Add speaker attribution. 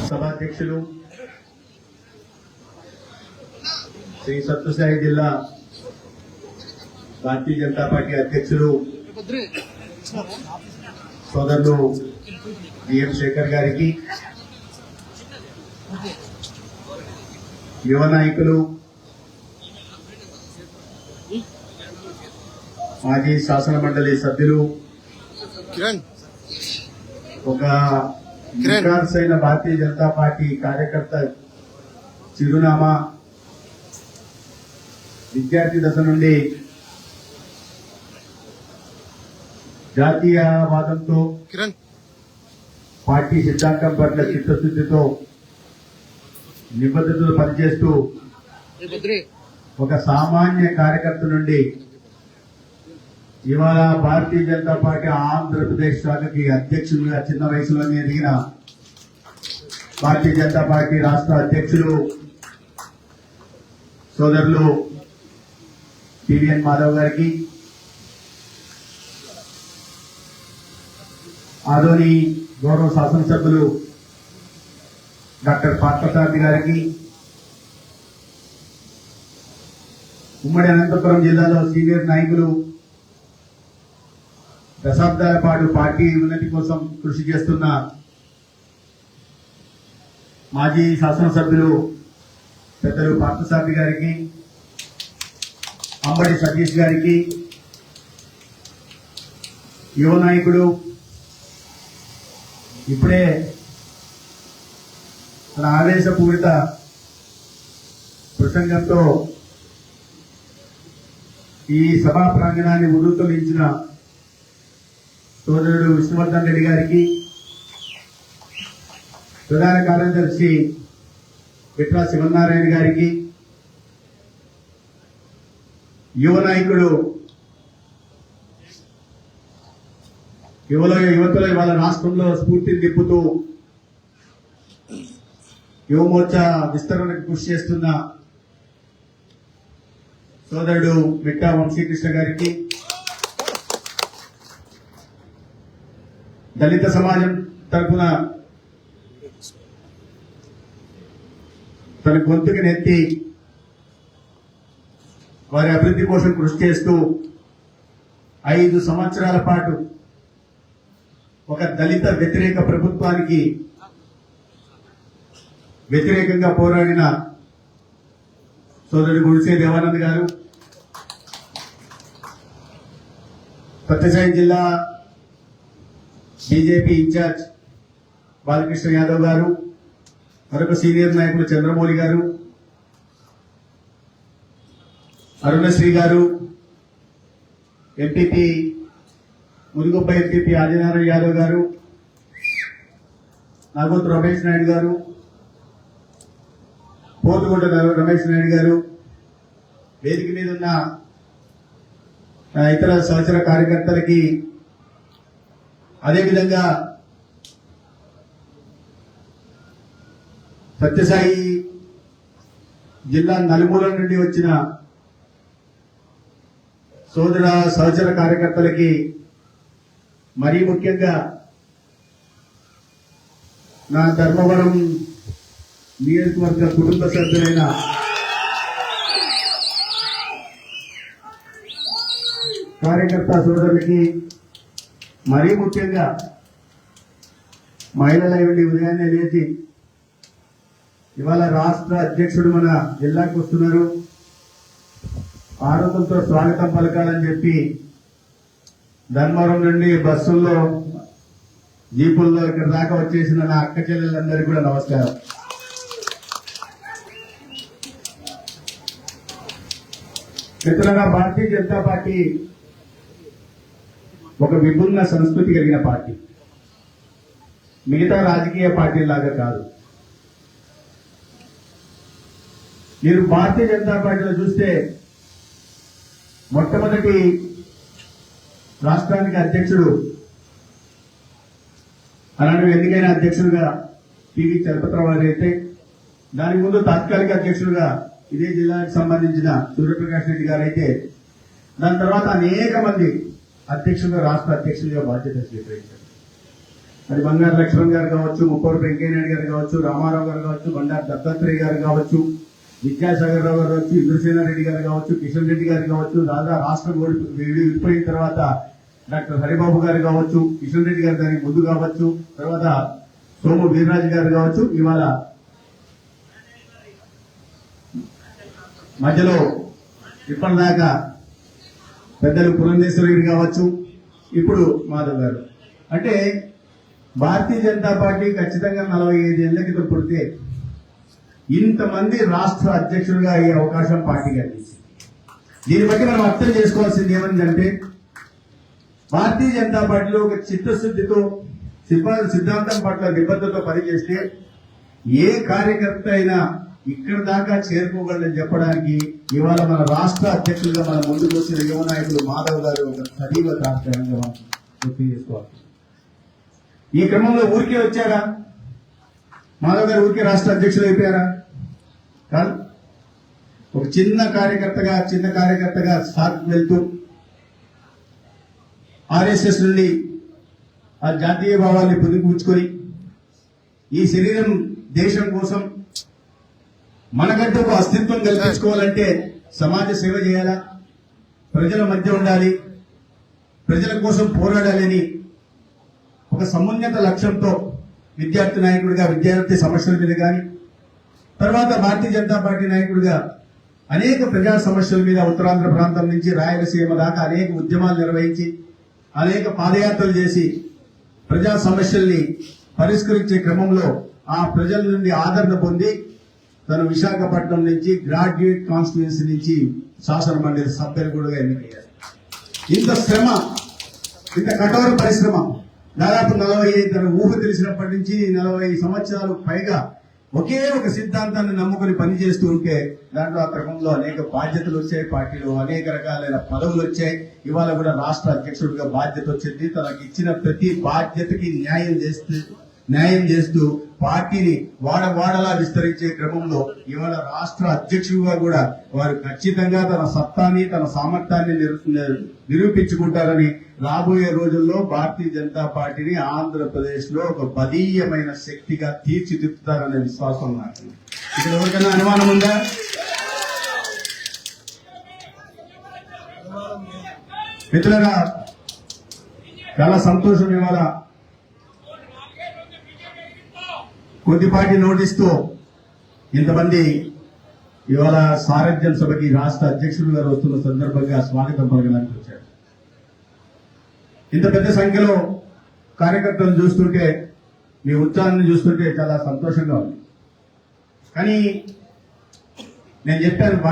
Speaker 1: సభాధ్యక్షులు శ్రీ సత్యసాయి జిల్లా భారతీయ జనతా పార్టీ అధ్యక్షులు సోదరులు బిఎం శేఖర్ గారికి, యువ నాయకులు మాజీ శాసన మండలి సభ్యులు, ఒక నిఖార్సైన భారతీయ జనతా పార్టీ కార్యకర్త చిరునామా, విద్యార్థి దశ నుండి జాతీయవాదంతో పార్టీ సిద్ధాంతం పట్ల చిత్తశుద్దితో నిబద్ధతతో పనిచేస్తూ ఒక సామాన్య కార్యకర్త నుండి ఇవాళ భారతీయ జనతా పార్టీ ఆంధ్రప్రదేశ్ శాఖకి అధ్యక్షులుగా చిన్న వయసులోనే ఎదిగిన భారతీయ జనతా పార్టీ రాష్ట్ర అధ్యక్షులు సోదరులు టివిఎన్ మాధవ్ గారికి, ఆదోని గౌరవ శాసనసభ్యులు డాక్టర్ పార్థసారథి గారికి, ఉమ్మడి అనంతపురం జిల్లాలో సీనియర్ నాయకులు, దశాబ్దాల పాటు పార్టీ ఉన్నతి కోసం కృషి చేస్తున్న మాజీ శాసనసభ్యులు పెద్దలు పార్థసారథి గారికి, అంబడి సతీష్ గారికి, యువ నాయకుడు ఇప్పుడే తన ఆవేశపూరిత ప్రసంగంతో ఈ సభా ప్రాంగణాన్ని ఉర్రూతలించిన సోదరుడు విష్ణువర్ధన్ రెడ్డి గారికి, ప్రధాన కార్యదర్శి బిట్రా శివనారాయణ గారికి, యువ నాయకుడు యువతలో ఇవాళ రాష్ట్రంలో స్ఫూర్తిని తిప్పుతూ యువమోర్చా విస్తరణకు కృషి చేస్తున్న సోదరుడు మిట్టా వంశీకృష్ణ గారికి, దళిత సమాజం తరఫున తన గొంతుకు నెత్తి వారి అభివృద్ధి కోసం కృషి చేస్తూ 5 సంవత్సరాల పాటు ఒక దళిత వ్యతిరేక ప్రభుత్వానికి వ్యతిరేకంగా పోరాడిన సోదరుడు గుడిసే దేవానంద్ గారు, సత్యసాయి జిల్లా బీజేపీ ఇన్ఛార్జ్ బాలకృష్ణ యాదవ్ గారు, మరొక సీనియర్ నాయకులు చంద్రమౌళి గారు, అరుణశ్రీ గారు, ఎంపీపీ మురుగొప్ప ఎంపీపీ ఆదినారాయణ యాదవ్ గారు, నాగోతు రమేష్ నాయుడు గారు, పోతుగుంట రమేష్ నాయుడు గారు, వేదిక మీద ఉన్న ఇతర సహచర కార్యకర్తలకి, అదేవిధంగా సత్యసాయి జిల్లా నలుమూలల నుండి వచ్చిన సోదర సహచర కార్యకర్తలకి, మరీ ముఖ్యంగా నా ధర్మవరం నియోజకవర్గ కుటుంబ సభ్యులైన కార్యకర్త సోదరులకి, మరీ ముఖ్యంగా మహిళలై ఉండి ఉదయాన్నే లేచి ఇవాళ రాష్ట్ర అధ్యక్షుడు మన జిల్లాకు వస్తున్నారు, ఆనందంతో స్వాగతం పలకాలని చెప్పి ధర్మవరం నుండి బస్సుల్లో జీపుల్లో ఇక్కడ దాకా వచ్చేసిన నా అక్క చెల్లెలందరికీ కూడా నమస్కారం. మిత్రులారా, భారతీయ జనతా పార్టీ ఒక విభిన్న సంస్కృతి కలిగిన పార్టీ, మిగతా రాజకీయ పార్టీలాగా కాదు. మీరు భారతీయ జనతా పార్టీలో చూస్తే మొట్టమొదటి రాష్ట్రానికి అధ్యక్షుడు, అలాంటి ఎన్నికైన అధ్యక్షుడుగా పివి చలపతిరావు గారు అయితే, దానికి ముందు తాత్కాలిక అధ్యక్షుడుగా ఇదే జిల్లాకు సంబంధించిన సూర్యప్రకాష్ రెడ్డి గారు అయితే, దాని తర్వాత అనేక మంది అధ్యక్షులుగా రాష్ట్ర అధ్యక్షులుగా బాధ్యత స్వీకరించారు. అది బంగారు లక్ష్మణ్ గారు కావచ్చు, ముప్పవరపు వెంకయ్యనాయుడు గారు కావచ్చు, రామారావు గారు కావచ్చు, బండారు దత్తాత్రేయ గారు కావచ్చు, విద్యాసాగర్ రావు గారు కావచ్చు, ఇంద్రసేనారెడ్డి గారు కావచ్చు, కిషన్ రెడ్డి గారు కావచ్చు, రాష్ట్రం విడిపోయిన తర్వాత డాక్టర్ హరిబాబు గారు కావచ్చు, కిషన్ రెడ్డి గారు దానికి ముందు కావచ్చు, తర్వాత సోము వీర్రాజు గారు కావచ్చు, ఇవాళ మధ్యలో ఇప్పటిదాకా పెద్దలు పురంధేశ్వరి కావచ్చు, ఇప్పుడు మాధవ్ గారు. అంటే భారతీయ జనతా పార్టీ ఖచ్చితంగా 45 ఏళ్ల క్రితం పుడితే ఇంతమంది రాష్ట్ర అధ్యక్షులుగా అయ్యే అవకాశం పార్టీకి అందించింది. దీన్ని బట్టి మనం అర్థం చేసుకోవాల్సింది ఏమంటే భారతీయ జనతా పార్టీలో ఒక చిత్తశుద్ధితో సిద్ధాంతం పట్ల నిబద్ధతతో పనిచేస్తే ఏ కార్యకర్త అయినా ఇక్కడ దాకా చేరుకోగలని చెప్పడానికి ఇవాళ మన రాష్ట్ర అధ్యక్షులుగా మన ముందుకు వచ్చిన యువ నాయకులు మాధవ్ గారు ఒక సజీవ సాక్ష్యంగా మనం గుర్తు చేసుకోవాలి. ఈ క్రమంలో ఊరికే వచ్చారా? మాధవ్ గారు ఊరికే రాష్ట్ర అధ్యక్షులు అయిపోయారా? కాదు. ఒక చిన్న కార్యకర్తగా సాగు వెళ్తూ ఆర్ఎస్ఎస్ నుండి ఆ జాతీయ భావాన్ని పొందుకూర్చుకొని ఈ శరీరం దేశం కోసం మనకంటూ ఒక అస్తిత్వం కల్పించుకోవాలంటే సమాజ సేవ చేయాలా, ప్రజల మధ్య ఉండాలి, ప్రజల కోసం పోరాడాలని ఒక సమున్నత లక్ష్యంతో విద్యార్థి నాయకుడిగా విద్యార్థి సమస్యల మీద కానీ, తర్వాత భారతీయ జనతా పార్టీ నాయకుడిగా అనేక ప్రజా సమస్యల మీద ఉత్తరాంధ్ర ప్రాంతం నుంచి రాయలసీమ దాకా అనేక ఉద్యమాలు నిర్వహించి అనేక పాదయాత్రలు చేసి ప్రజా సమస్యల్ని పరిష్కరించే క్రమంలో ఆ ప్రజల నుండి ఆదరణ పొంది తను విశాఖపట్నం నుంచి గ్రాడ్యుయేట్ కాన్స్టిట్యుయెన్సీ నుంచి శాసన మండలి సభ్యులు కూడా ఎన్నికయ్యారు. ఇంత శ్రమ, ఇంత కఠోర పరిశ్రమ దాదాపు 40 తన ఊహ తెలిసినప్పటి నుంచి 40 సంవత్సరాలు పైగా ఒకే ఒక సిద్ధాంతాన్ని నమ్ముకుని పనిచేస్తూ ఉంటే దాంట్లో ఆ క్రమంలో అనేక బాధ్యతలు వచ్చాయి, పార్టీలో అనేక రకాలైన పదవులు వచ్చాయి. ఇవాళ కూడా రాష్ట్ర అధ్యక్షుడిగా బాధ్యత వచ్చింది. తనకి ఇచ్చిన ప్రతి బాధ్యతకి న్యాయం చేస్తూ పార్టీని వాడవాడలా విస్తరించే క్రమంలో ఇవాళ రాష్ట్ర అధ్యక్షుడిగా కూడా వారు ఖచ్చితంగా తన సత్తాన్ని తన సామర్థ్యాన్ని నిరూపించుకుంటారని, రాబోయే రోజుల్లో భారతీయ జనతా పార్టీని ఆంధ్రప్రదేశ్ లో ఒక బలీయమైన శక్తిగా తీర్చిదిద్దుతారనే విశ్వాసం నాకు. ఇక్కడ ఎవరికైనా అనుమానం ఉందా? మిత్రులారా, చాలా సంతోషం. ఇవాళ కొద్దిపాటి నోటీస్తో ఇంతమంది ఇవాళ సారథ్యం సభకి రాష్ట్ర అధ్యక్షులు గారు వస్తున్న సందర్భంగా స్వాగతం పలకడానికి వచ్చారు. ఇంత పెద్ద సంఖ్యలో కార్యకర్తలను చూస్తుంటే, మీ ఉత్సాహాన్ని చూస్తుంటే చాలా సంతోషంగా ఉంది. కానీ నేను చెప్పాను,